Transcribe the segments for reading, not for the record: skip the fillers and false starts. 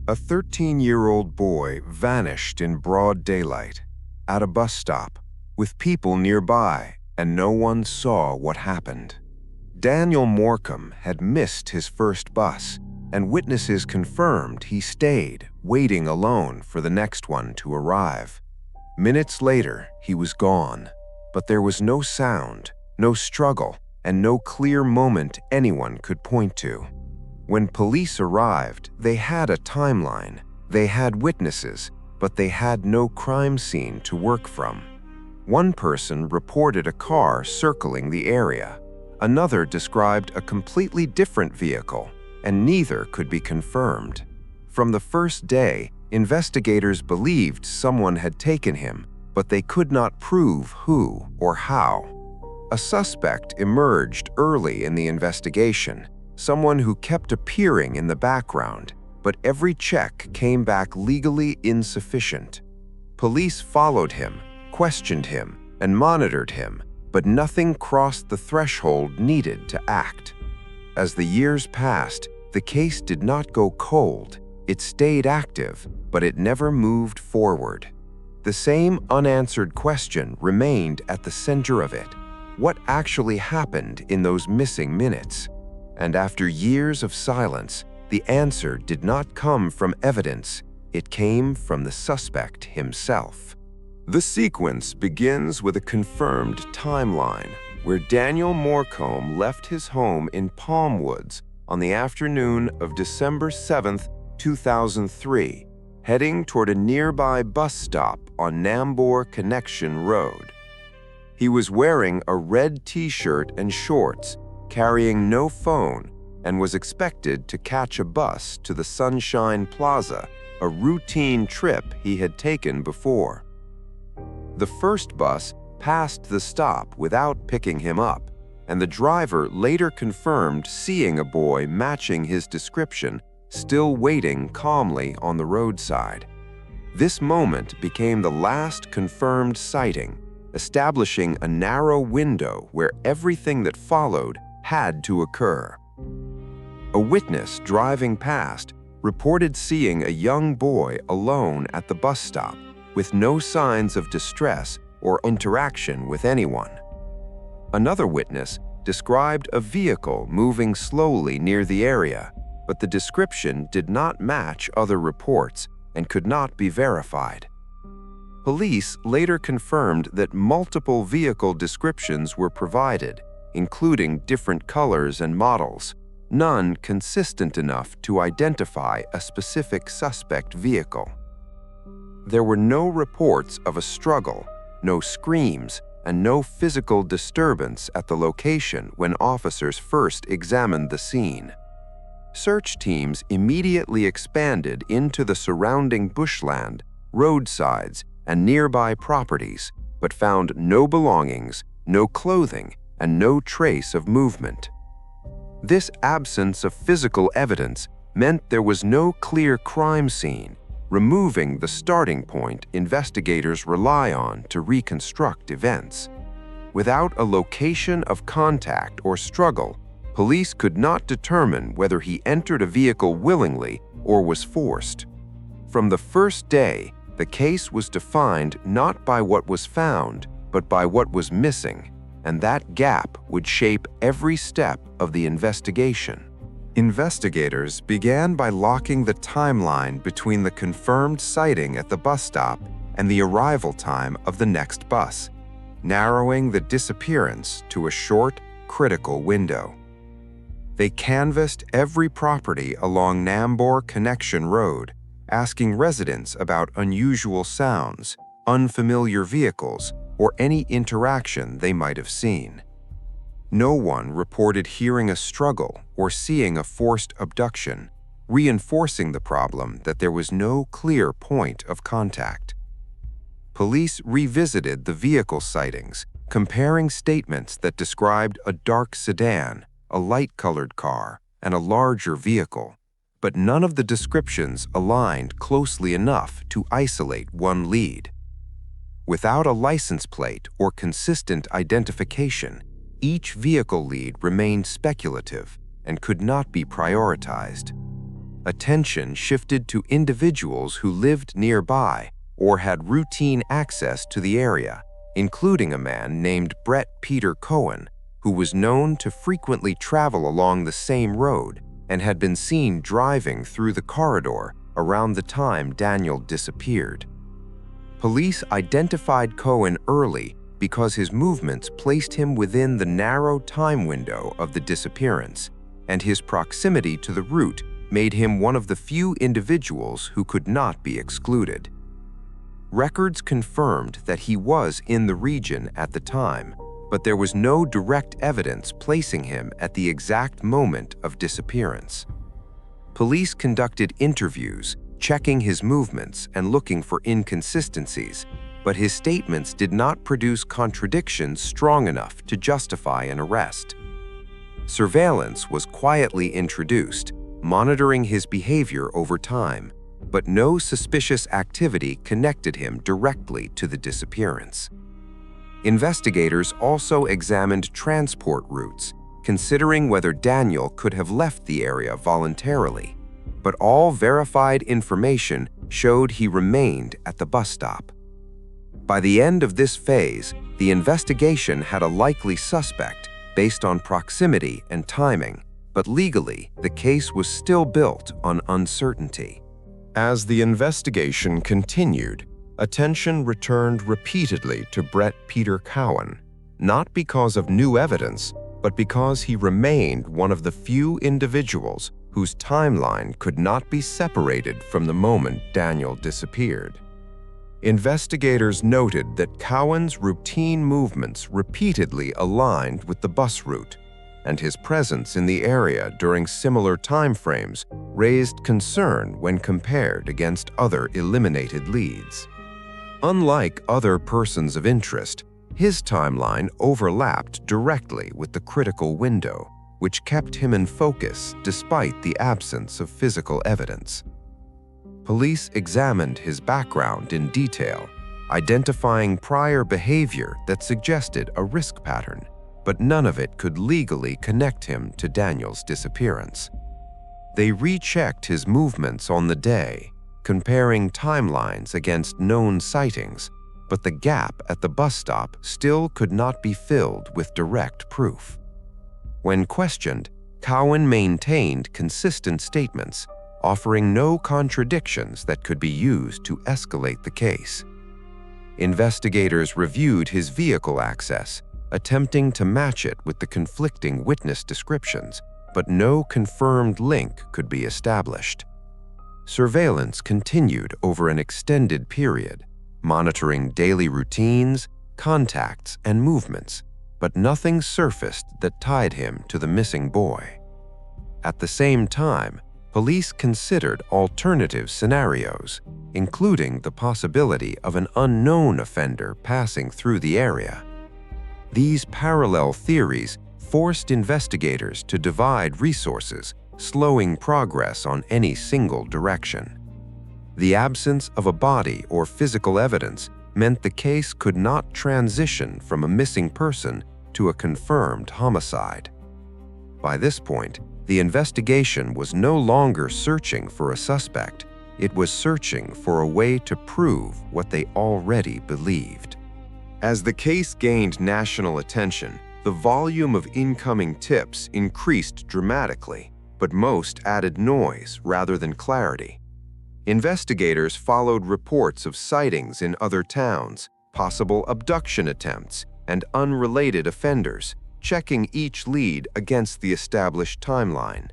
A 13-year-old boy vanished in broad daylight at a bus stop with people nearby, and no one saw what happened. Daniel Morcom had missed his first bus, and witnesses confirmed he stayed, waiting alone for the next one to arrive. Minutes later, he was gone, but there was no sound, no struggle, and no clear moment anyone could point to. When police arrived, they had a timeline, they had witnesses, but they had no crime scene to work from. One person reported a car circling the area. Another described a completely different vehicle, and neither could be confirmed. From the first day, investigators believed someone had taken him, but they could not prove who or how. A suspect emerged early in the investigation, someone who kept appearing in the background, but every check came back legally insufficient. Police followed him, questioned him, and monitored him, but nothing crossed the threshold needed to act. As the years passed, the case did not go cold. It stayed active, but it never moved forward. The same unanswered question remained at the center of it. What actually happened in those missing minutes? And after years of silence, the answer did not come from evidence. It came from the suspect himself. The sequence begins with a confirmed timeline, where Daniel Morcom left his home in Palm Woods on the afternoon of December 7, 2003, heading toward a nearby bus stop on Nambour Connection Road. He was wearing a red t-shirt and shorts, carrying no phone, and was expected to catch a bus to the Sunshine Plaza, a routine trip he had taken before. The first bus passed the stop without picking him up, and the driver later confirmed seeing a boy matching his description, still waiting calmly on the roadside. This moment became the last confirmed sighting, establishing a narrow window where everything that followed had to occur. A witness driving past reported seeing a young boy alone at the bus stop, with no signs of distress or interaction with anyone. Another witness described a vehicle moving slowly near the area, but the description did not match other reports and could not be verified. Police later confirmed that multiple vehicle descriptions were provided, including different colors and models, none consistent enough to identify a specific suspect vehicle. There were no reports of a struggle, no screams, and no physical disturbance at the location when officers first examined the scene. Search teams immediately expanded into the surrounding bushland, roadsides, and nearby properties, but found no belongings, no clothing, and no trace of movement. This absence of physical evidence meant there was no clear crime scene, removing the starting point investigators rely on to reconstruct events. Without a location of contact or struggle, police could not determine whether he entered a vehicle willingly or was forced. From the first day, the case was defined not by what was found, but by what was missing, and that gap would shape every step of the investigation. Investigators began by locking the timeline between the confirmed sighting at the bus stop and the arrival time of the next bus, narrowing the disappearance to a short, critical window. They canvassed every property along Nambour Connection Road, asking residents about unusual sounds, unfamiliar vehicles, or any interaction they might have seen. No one reported hearing a struggle or seeing a forced abduction, reinforcing the problem that there was no clear point of contact. Police revisited the vehicle sightings, comparing statements that described a dark sedan, a light-colored car, and a larger vehicle, but none of the descriptions aligned closely enough to isolate one lead. Without a license plate or consistent identification, each vehicle lead remained speculative and could not be prioritized. attention shifted to individuals who lived nearby or had routine access to the area, including a man named Brett Peter Cohen, who was known to frequently travel along the same road and had been seen driving through the corridor around the time Daniel disappeared. Police identified Cohen early because his movements placed him within the narrow time window of the disappearance, and his proximity to the route made him one of the few individuals who could not be excluded. Records confirmed that he was in the region at the time, but there was no direct evidence placing him at the exact moment of disappearance. Police conducted interviews, checking his movements and looking for inconsistencies, but his statements did not produce contradictions strong enough to justify an arrest. Surveillance was quietly introduced, monitoring his behavior over time, but no suspicious activity connected him directly to the disappearance. Investigators also examined transport routes, considering whether Daniel could have left the area voluntarily, but all verified information showed he remained at the bus stop. By the end of this phase, the investigation had a likely suspect based on proximity and timing, but legally, the case was still built on uncertainty. As the investigation continued, attention returned repeatedly to Brett Peter Cohen, not because of new evidence, but because he remained one of the few individuals whose timeline could not be separated from the moment Daniel disappeared. Investigators noted that Cohen's routine movements repeatedly aligned with the bus route, and his presence in the area during similar timeframes raised concern when compared against other eliminated leads. Unlike other persons of interest, his timeline overlapped directly with the critical window, which kept him in focus despite the absence of physical evidence. Police examined his background in detail, identifying prior behavior that suggested a risk pattern, but none of it could legally connect him to Daniel's disappearance. They rechecked his movements on the day, comparing timelines against known sightings, but the gap at the bus stop still could not be filled with direct proof. When questioned, Cohen maintained consistent statements, offering no contradictions that could be used to escalate the case. Investigators reviewed his vehicle access, attempting to match it with the conflicting witness descriptions, but no confirmed link could be established. Surveillance continued over an extended period, monitoring daily routines, contacts, and movements, but nothing surfaced that tied him to the missing boy. At the same time, police considered alternative scenarios, including the possibility of an unknown offender passing through the area. These parallel theories forced investigators to divide resources, slowing progress on any single direction. The absence of a body or physical evidence meant the case could not transition from a missing person to a confirmed homicide. By this point, the investigation was no longer searching for a suspect. It was searching for a way to prove what they already believed. As the case gained national attention, the volume of incoming tips increased dramatically, but most added noise rather than clarity. Investigators followed reports of sightings in other towns, possible abduction attempts, and unrelated offenders, checking each lead against the established timeline.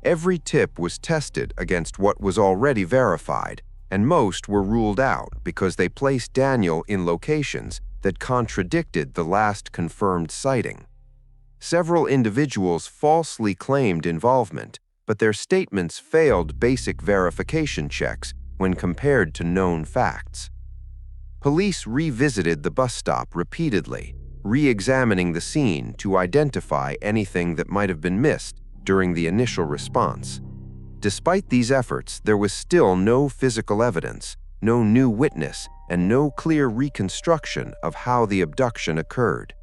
Every tip was tested against what was already verified, and most were ruled out because they placed Daniel in locations that contradicted the last confirmed sighting. Several individuals falsely claimed involvement, but their statements failed basic verification checks when compared to known facts. Police revisited the bus stop repeatedly, re-examining the scene to identify anything that might have been missed during the initial response. Despite these efforts, there was still no physical evidence, no new witness, and no clear reconstruction of how the abduction occurred.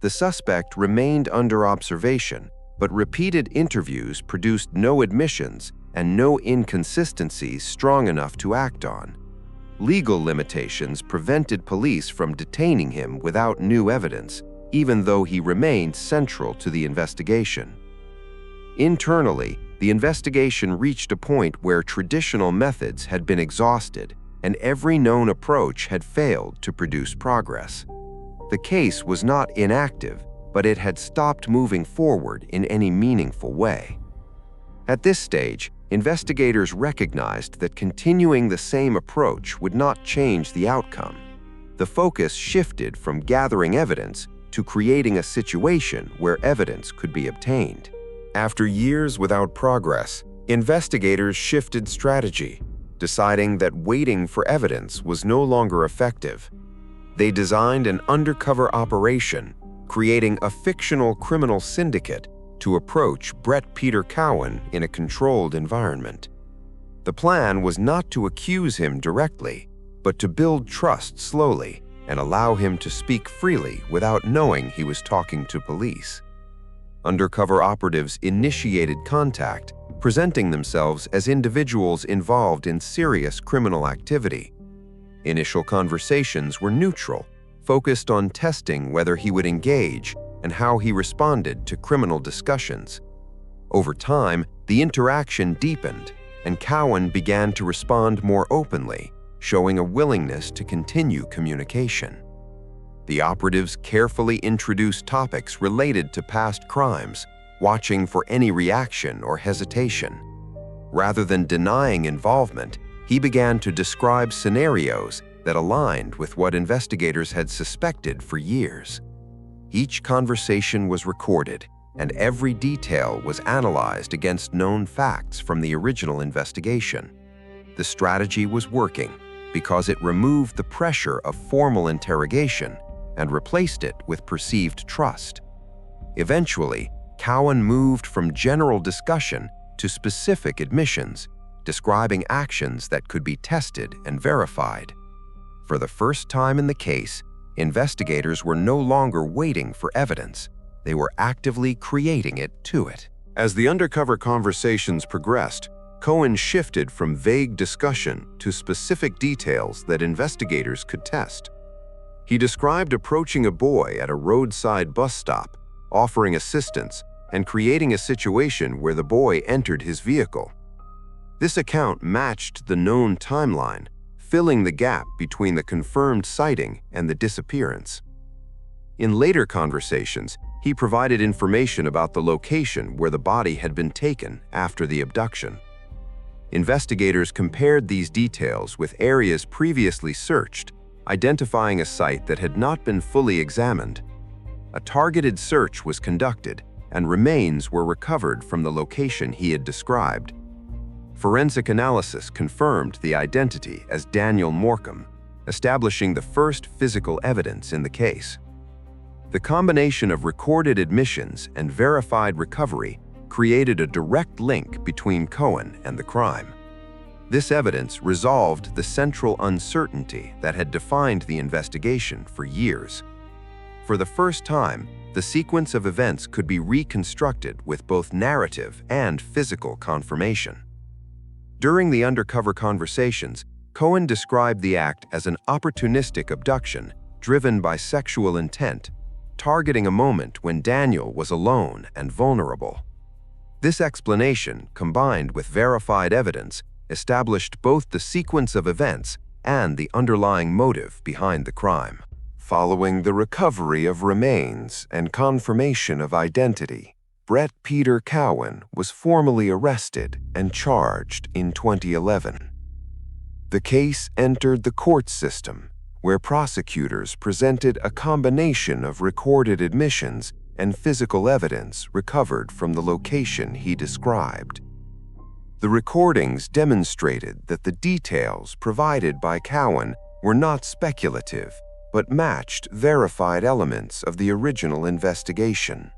The suspect remained under observation, but repeated interviews produced no admissions and no inconsistencies strong enough to act on. Legal limitations prevented police from detaining him without new evidence, even though he remained central to the investigation. Internally, the investigation reached a point where traditional methods had been exhausted, and every known approach had failed to produce progress. The case was not inactive, but it had stopped moving forward in any meaningful way. At this stage, investigators recognized that continuing the same approach would not change the outcome. The focus shifted from gathering evidence to creating a situation where evidence could be obtained. After years without progress, investigators shifted strategy, deciding that waiting for evidence was no longer effective. They designed an undercover operation, creating a fictional criminal syndicate to approach Brett Peter Cowan in a controlled environment. The plan was not to accuse him directly, but to build trust slowly and allow him to speak freely without knowing he was talking to police. Undercover operatives initiated contact, presenting themselves as individuals involved in serious criminal activity. Initial conversations were neutral, focused on testing whether he would engage and how he responded to criminal discussions. Over time, the interaction deepened, and Cowan began to respond more openly, showing a willingness to continue communication. The operatives carefully introduced topics related to past crimes, watching for any reaction or hesitation. Rather than denying involvement, he began to describe scenarios that aligned with what investigators had suspected for years. Each conversation was recorded, and every detail was analyzed against known facts from the original investigation. The strategy was working because it removed the pressure of formal interrogation and replaced it with perceived trust. Eventually, Cowan moved from general discussion to specific admissions, describing actions that could be tested and verified. For the first time in the case, investigators were no longer waiting for evidence. They were actively creating it to it. As the undercover conversations progressed, Cowan shifted from vague discussion to specific details that investigators could test. He described approaching a boy at a roadside bus stop, offering assistance, and creating a situation where the boy entered his vehicle. This account matched the known timeline, filling the gap between the confirmed sighting and the disappearance. In later conversations, he provided information about the location where the body had been taken after the abduction. Investigators compared these details with areas previously searched, identifying a site that had not been fully examined. A targeted search was conducted, and remains were recovered from the location he had described. Forensic analysis confirmed the identity as Daniel Morcom, establishing the first physical evidence in the case. The combination of recorded admissions and verified recovery created a direct link between Cowan and the crime. This evidence resolved the central uncertainty that had defined the investigation for years. For the first time, the sequence of events could be reconstructed with both narrative and physical confirmation. During the undercover conversations, Cowan described the act as an opportunistic abduction driven by sexual intent, targeting a moment when Daniel was alone and vulnerable. This explanation, combined with verified evidence, established both the sequence of events and the underlying motive behind the crime. Following the recovery of remains and confirmation of identity, Brett Peter Cowan was formally arrested and charged in 2011. The case entered the court system, where prosecutors presented a combination of recorded admissions and physical evidence recovered from the location he described. The recordings demonstrated that the details provided by Cowan were not speculative, but matched verified elements of the original investigation.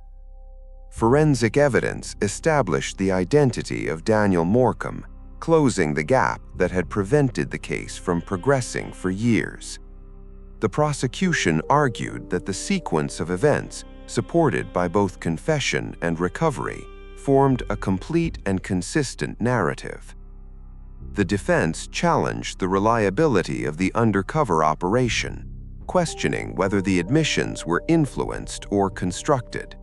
Forensic evidence established the identity of Daniel Morcom, closing the gap that had prevented the case from progressing for years. The prosecution argued that the sequence of events, supported by both confession and recovery, formed a complete and consistent narrative. The defense challenged the reliability of the undercover operation, questioning whether the admissions were influenced or constructed.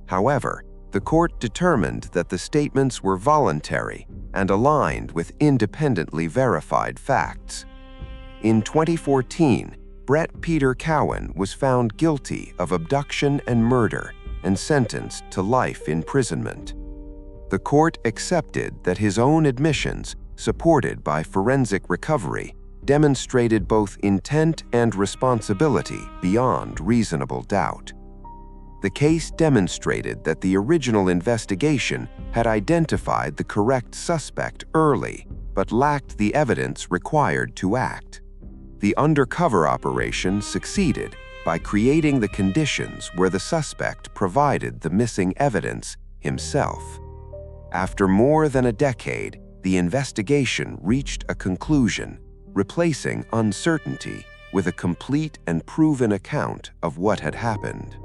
However, the court determined that the statements were voluntary and aligned with independently verified facts. In 2014, Brett Peter Cowan was found guilty of abduction and murder and sentenced to life imprisonment. The court accepted that his own admissions, supported by forensic recovery, demonstrated both intent and responsibility beyond reasonable doubt. The case demonstrated that the original investigation had identified the correct suspect early, but lacked the evidence required to act. The undercover operation succeeded by creating the conditions where the suspect provided the missing evidence himself. After more than a decade, the investigation reached a conclusion, replacing uncertainty with a complete and proven account of what had happened.